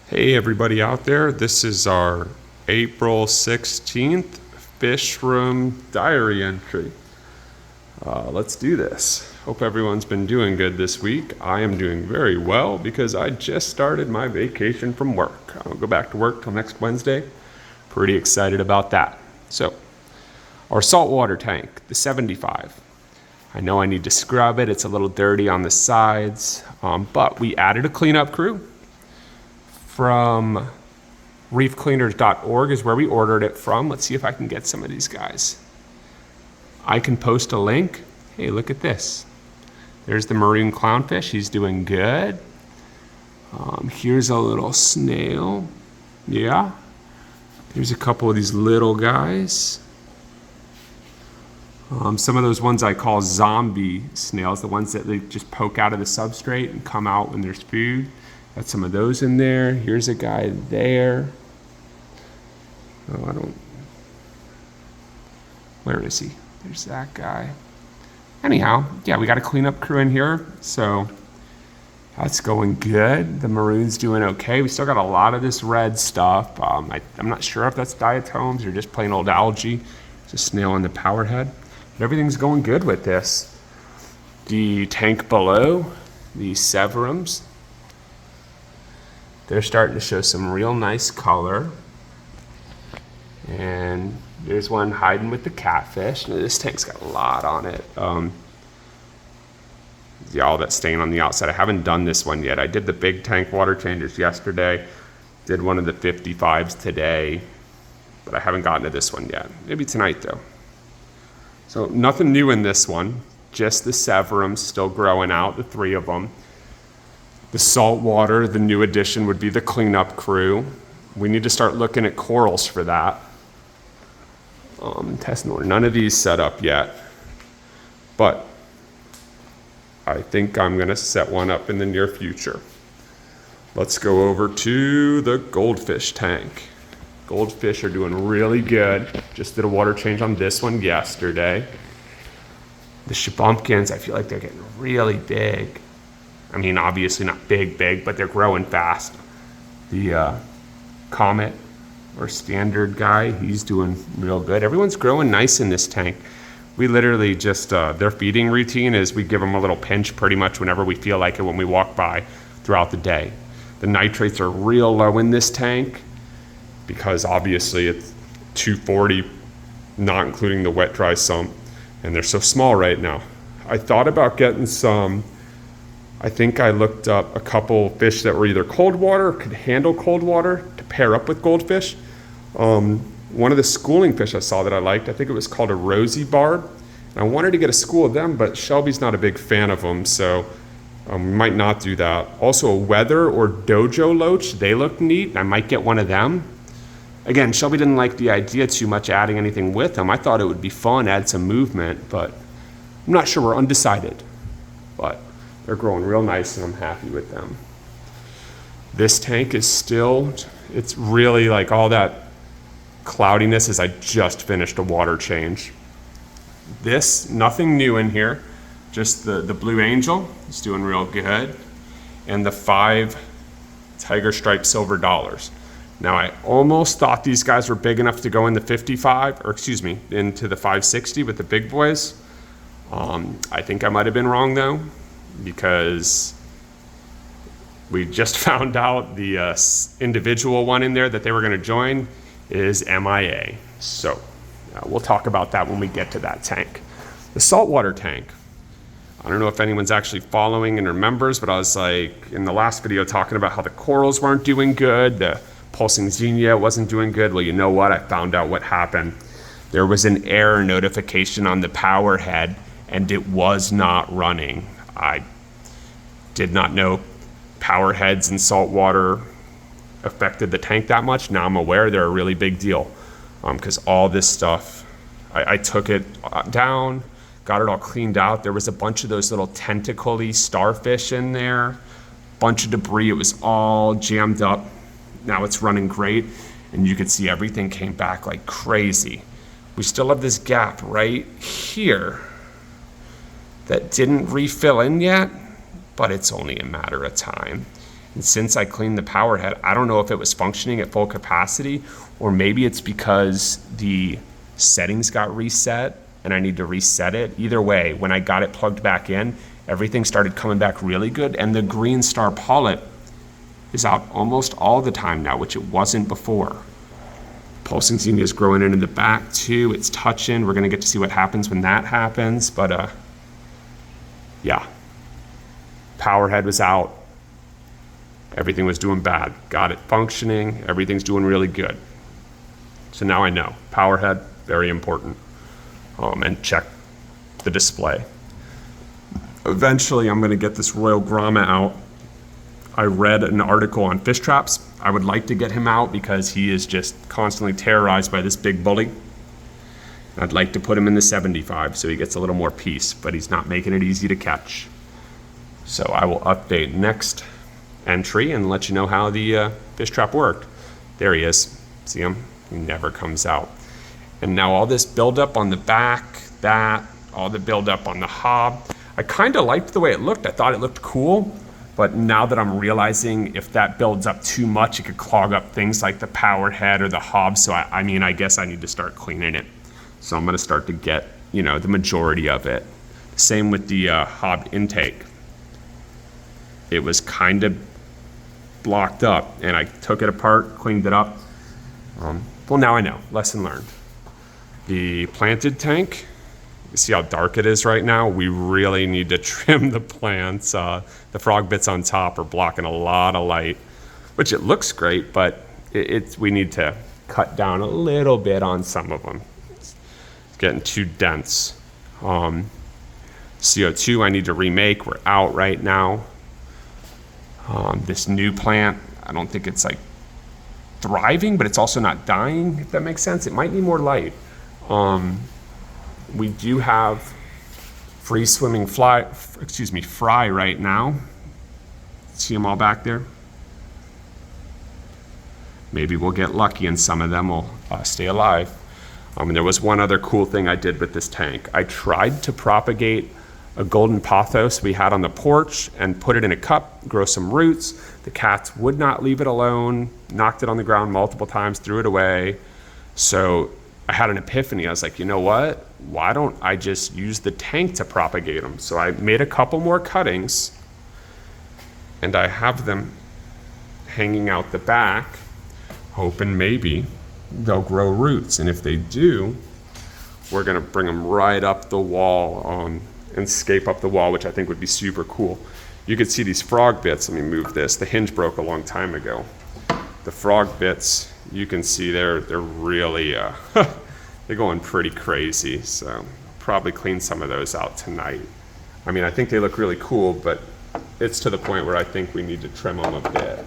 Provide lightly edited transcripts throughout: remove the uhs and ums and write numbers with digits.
Hey everybody out there, this is our April 16th Fishroom diary entry. Let's do this. Hope everyone's been doing good this week. I am doing very well because I just started my vacation from work. I'll go back to work till next Wednesday. Pretty excited about that. So, our saltwater tank, the 75. I know I need to scrub it. It's a little dirty on the sides, but we added a cleanup crew. From reefcleaners.org is where we ordered it from. Let's see if I can get some of these guys. I can post a link. Hey, look at this. There's the maroon clownfish. He's doing good. Here's a little snail. Yeah. There's a couple of these little guys. Some of those ones I call zombie snails, the ones that they just poke out of the substrate and come out when there's food. Got some of those in there. Here's a guy there. Oh, where is he? There's that guy. Anyhow, yeah, we got a cleanup crew in here, so that's going good. The maroon's doing okay. We still got a lot of this red stuff. I'm not sure if that's diatoms or just plain old algae. It's a snail on the power head. But everything's going good with this. The tank below, the severums, they're starting to show some real nice color. And there's one hiding with the catfish. Now, this tank's got a lot on it. Yeah, all that stain on the outside. I haven't done this one yet. I did the big tank water changes yesterday. Did one of the 55s today. But I haven't gotten to this one yet. Maybe tonight though. So nothing new in this one. Just the severums still growing out, the 3 of them. The saltwater, the new addition would be the cleanup crew. We need to start looking at corals for that. Testing none of these set up yet, but I think I'm gonna set one up in the near future. Let's go over to the goldfish tank. Goldfish are doing really good. Just did a water change on this one yesterday. The shabumpkins, I feel like they're getting really big. I mean, obviously not big, but they're growing fast. The comet or standard guy, he's doing real good. Everyone's growing nice in this tank. We literally just, their feeding routine is we give them a little pinch pretty much whenever we feel like it when we walk by throughout the day. The nitrates are real low in this tank because obviously it's 240, not including the wet dry sump, and they're so small right now. I thought about getting some. I think I looked up a couple fish that were either cold water or could handle cold water to pair up with goldfish. One of the schooling fish I saw that I liked, I think it was called a rosy barb. And I wanted to get a school of them, but Shelby's not a big fan of them, so we might not do that. Also a weather or dojo loach, they look neat. I might get one of them. Again, Shelby didn't like the idea too much adding anything with them. I thought it would be fun, add some movement, but I'm not sure, we're undecided. But they're growing real nice and I'm happy with them. This tank is still, it's really like all that cloudiness as I just finished a water change. This, nothing new in here, just the blue angel is doing real good. And the 5 tiger stripe silver dollars. Now I almost thought these guys were big enough to go in the 55, or excuse me, into the 560 with the big boys. I think I might have been wrong though, because we just found out the individual one in there that they were going to join is MIA. So we'll talk about that when we get to that tank. The saltwater tank. I don't know if anyone's actually following and remembers, but I was like in the last video talking about how the corals weren't doing good, the pulsing xenia wasn't doing good. Well, you know what? I found out what happened. There was an error notification on the power head and it was not running. I did not know power heads in saltwater affected the tank that much. Now I'm aware they're a really big deal because all this stuff, I took it down, got it all cleaned out. There was a bunch of those little tentacle-y starfish in there, bunch of debris. It was all jammed up. Now it's running great, and you could see everything came back like crazy. We still have this gap right here that didn't refill in yet, but it's only a matter of time. And since I cleaned the power head, I don't know if it was functioning at full capacity, or maybe it's because the settings got reset and I need to reset it. Either way, when I got it plugged back in, everything started coming back really good, and the green star pollet is out almost all the time now, which it wasn't before. Pulsing zinnia is growing into the back too. It's touching. We're gonna get to see what happens when that happens, but yeah. Power head was out. Everything was doing bad. Got it functioning. Everything's doing really good. So now I know. Power head, very important. And check the display. Eventually, I'm going to get this Royal Grama out. I read an article on fish traps. I would like to get him out because he is just constantly terrorized by this big bully. I'd like to put him in the 75 so he gets a little more peace, but he's not making it easy to catch. So I will update next entry and let you know how the fish trap worked. There he is. See him? He never comes out. And now all this buildup on the back, all the buildup on the hob. I kind of liked the way it looked. I thought it looked cool, but now that I'm realizing if that builds up too much, it could clog up things like the power head or the hob. So I mean, I guess I need to start cleaning it. So I'm gonna start to get, the majority of it. Same with the hob intake. It was kind of blocked up, and I took it apart, cleaned it up. Well, now I know, lesson learned. The planted tank, you see how dark it is right now? We really need to trim the plants. The frog bits on top are blocking a lot of light, which it looks great, but we need to cut down a little bit on some of them. It's getting too dense. CO2 I need to remake, we're out right now. This new plant, I don't think it's like thriving, but it's also not dying, if that makes sense. It might need more light. We do have free swimming fry right now. See them all back there? Maybe we'll get lucky and some of them will stay alive. And there was one other cool thing I did with this tank. I tried to propagate a golden pothos we had on the porch and put it in a cup, grow some roots. The cats would not leave it alone, knocked it on the ground multiple times, threw it away. So I had an epiphany. I was like, you know what? Why don't I just use the tank to propagate them? So I made a couple more cuttings and I have them hanging out the back, hoping maybe they'll grow roots. And if they do, we're gonna bring them right up the wall and scape up the wall, which I think would be super cool. You could see these frog bits. Let me move this. The hinge broke a long time ago. The frog bits, you can see they're really, they're going pretty crazy. So probably clean some of those out tonight. I mean, I think they look really cool, but it's to the point where I think we need to trim them a bit.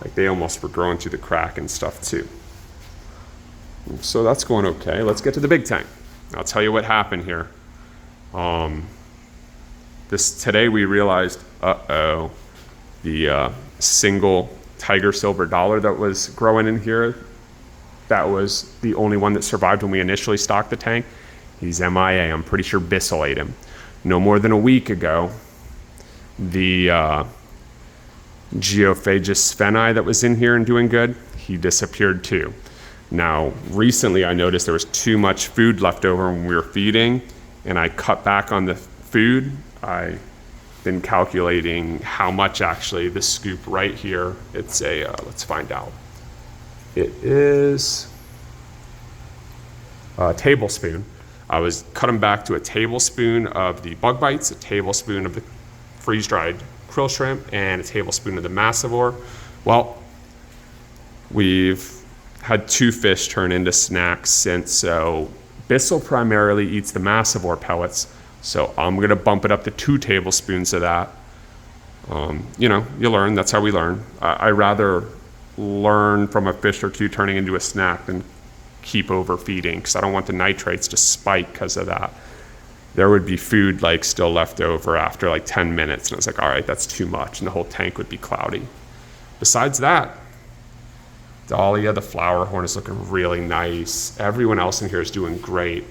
Like they almost were growing through the crack and stuff too. So that's going okay. Let's get to the big tank. I'll tell you what happened here. Today we realized, the single tiger silver dollar that was growing in here, that was the only one that survived when we initially stocked the tank. He's MIA. I'm pretty sure Bissell ate him. No more than a week ago, the Geophagus spheni that was in here and doing good, he disappeared too. Now, recently I noticed there was too much food left over when we were feeding, and I cut back on the food. I've been calculating how much actually this scoop right here, it's a, let's find out. It is a tablespoon. I was cutting back to a tablespoon of the bug bites, a tablespoon of the freeze-dried krill shrimp, and a tablespoon of the massivore. Well, we've had 2 fish turn into snacks since, so Bissell primarily eats the massivore pellets, so I'm gonna bump it up to 2 tablespoons of that. You learn, that's how we learn. I rather learn from a fish or 2 turning into a snack than keep overfeeding, because I don't want the nitrates to spike because of that. There would be food like still left over after like 10 minutes, and I was like, all right, that's too much, and the whole tank would be cloudy. Besides that, Dahlia, the flower horn, is looking really nice. Everyone else in here is doing great.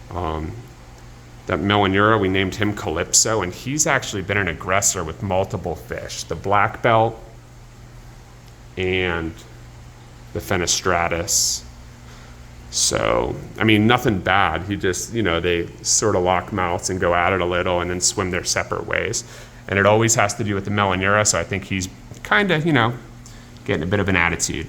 The That Melanura, we named him Calypso, and he's actually been an aggressor with multiple fish. The black belt and the Fenestratus. So, I mean, nothing bad. He just, they sort of lock mouths and go at it a little and then swim their separate ways. And it always has to do with the Melanura, so I think he's kind of, getting a bit of an attitude.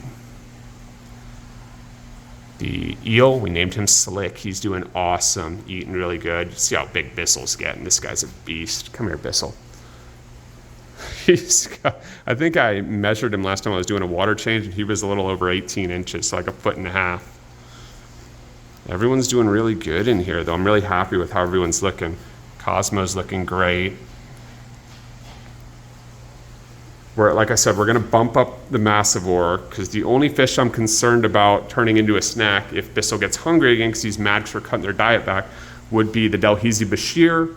The eel, we named him Slick. He's doing awesome, eating really good. See how big Bissell's getting. This guy's a beast. Come here, Bissell. I think I measured him last time I was doing a water change, and he was a little over 18 inches, so like 1.5 feet. Everyone's doing really good in here, though. I'm really happy with how everyone's looking. Cosmo's looking great. Like I said, we're going to bump up the massivore because the only fish I'm concerned about turning into a snack if Bissell gets hungry again because these mags are cutting their diet back would be the Delhaize Bashir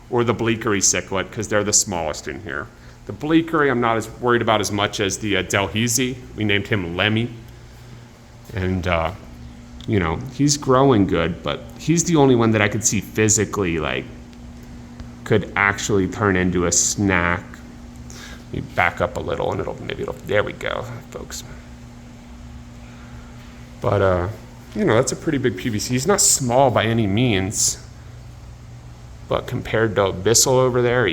or the Bleakery cichlid because they're the smallest in here. The Bleakery I'm not as worried about as much as the Delhaize. We named him Lemmy. And, he's growing good, but he's the only one that I could see physically, could actually turn into a snack. Let me back up a little and there we go, folks. But, that's a pretty big PVC. He's not small by any means, but compared to Bissell over there,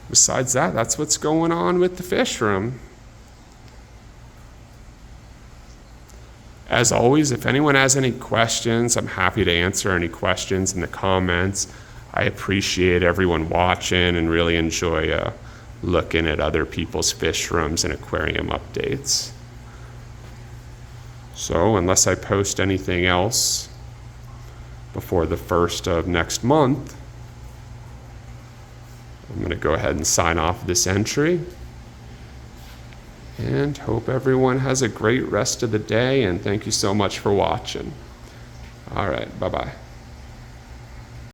Besides that, that's what's going on with the Fishroom. As always, if anyone has any questions, I'm happy to answer any questions in the comments. I appreciate everyone watching and really enjoy looking at other people's fish rooms and aquarium updates. So unless I post anything else before the 1st of next month, I'm going to go ahead and sign off this entry. And hope everyone has a great rest of the day, and thank you so much for watching. All right, bye-bye.